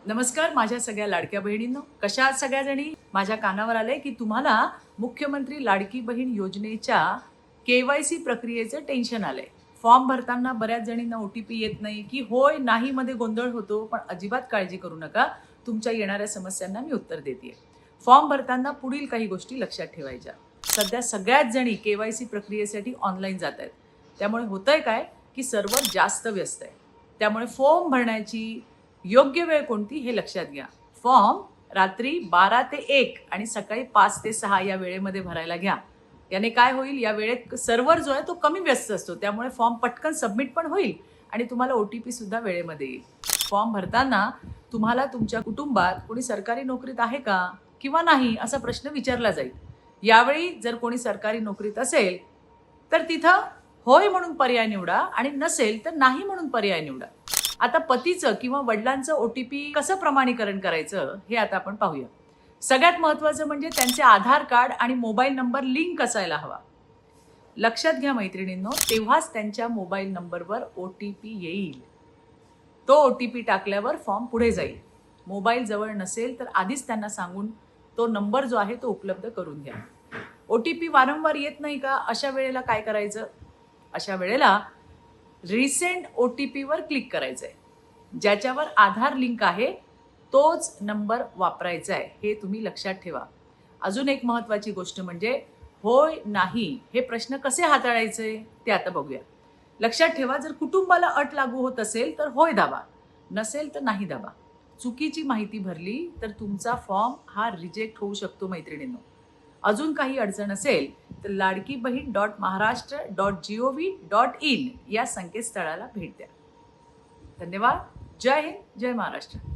नमस्कार माझ्या सगळ्या लाडक्या बहिणींनो, कशा आहात सगळ्याजणी? माझ्या कानावर आलंय की तुम्हाला मुख्यमंत्री लाडकी बहीण योजनेच्या केवायसी प्रक्रियेचं टेन्शन आलंय. फॉर्म भरताना बऱ्याच जणींना OTP येत नाही की होय नाही मध्ये गोंधळ होतो. पण अजिबात काळजी करू नका, तुमच्या येणाऱ्या समस्यांना मी उत्तर देते. फॉर्म भरताना पुढील काही गोष्टी लक्षात ठेवायच्या. सध्या सगळ्याच जणी केवायसी प्रक्रियेसाठी ऑनलाईन जात आहेत. त्यामुळे होतंय काय की सर्व्हर जास्त व्यस्त आहे. त्यामुळे फॉर्म भरण्याची योग्य वेळ कोणती हे लक्षात घ्या. फॉर्म रात्री 12 ते 1 आणि सकाळी 5 ते 6 या वेळेमध्ये भरायला घ्या. याने काय होईल, या वेळेत सर्व्हर जो आहे तो कमी व्यस्त असतो. त्यामुळे फॉर्म पटकन सबमिट पण होईल आणि तुम्हाला OTP सुद्धा वेळेमध्ये येईल. फॉर्म भरताना तुम्हाला तुमच्या कुटुंबात कोणी सरकारी नोकरीत आहे का किंवा नाही असा प्रश्न विचारला जाईल. यावेळी जर कोणी सरकारी नोकरीत असेल तर तिथं होय म्हणून पर्याय निवडा आणि नसेल तर नाही म्हणून पर्याय निवडा. आता पतीचं किंवा वडिलांचं OTP कसं प्रमाणीकरण करायचं हे आता आपण पाहूया. सगळ्यात महत्त्वाचं म्हणजे त्यांचे आधार कार्ड आणि मोबाईल नंबर लिंक असायला हवा. लक्षात घ्या मैत्रिणींनो, तेव्हाच त्यांच्या मोबाईल नंबरवर OTP येईल. तो OTP टाकल्यावर फॉर्म पुढे जाईल. मोबाईल जवळ नसेल तर आधीच त्यांना सांगून तो नंबर जो आहे तो उपलब्ध करून घ्या. OTP वारंवार येत नाही का, अशा वेळेला काय करायचं? अशा वेळेला रिसेंट OTP वर क्लिक करायचं आहे. ज्याच्यावर आधार लिंक आहे तोच नंबर वापरायचा आहे, हे तुम्ही लक्षात ठेवा. अजून एक महत्त्वाची गोष्ट म्हणजे होय नाही हे प्रश्न कसे हाताळायचे ते आता बघूया. लक्षात ठेवा, जर कुटुंबाला अट लागू होत असेल तर होय दाबा, नसेल तर नाही दाबा. चुकीची माहिती भरली तर तुमचा फॉर्म हा रिजेक्ट होऊ शकतो मैत्रिणींनो. अजून काही अडचण असेल तर ladkibahin.maharashtra.gov.in या संकेतस्थळाला भेट द्या. धन्यवाद. जय हिंद, जय महाराष्ट्र.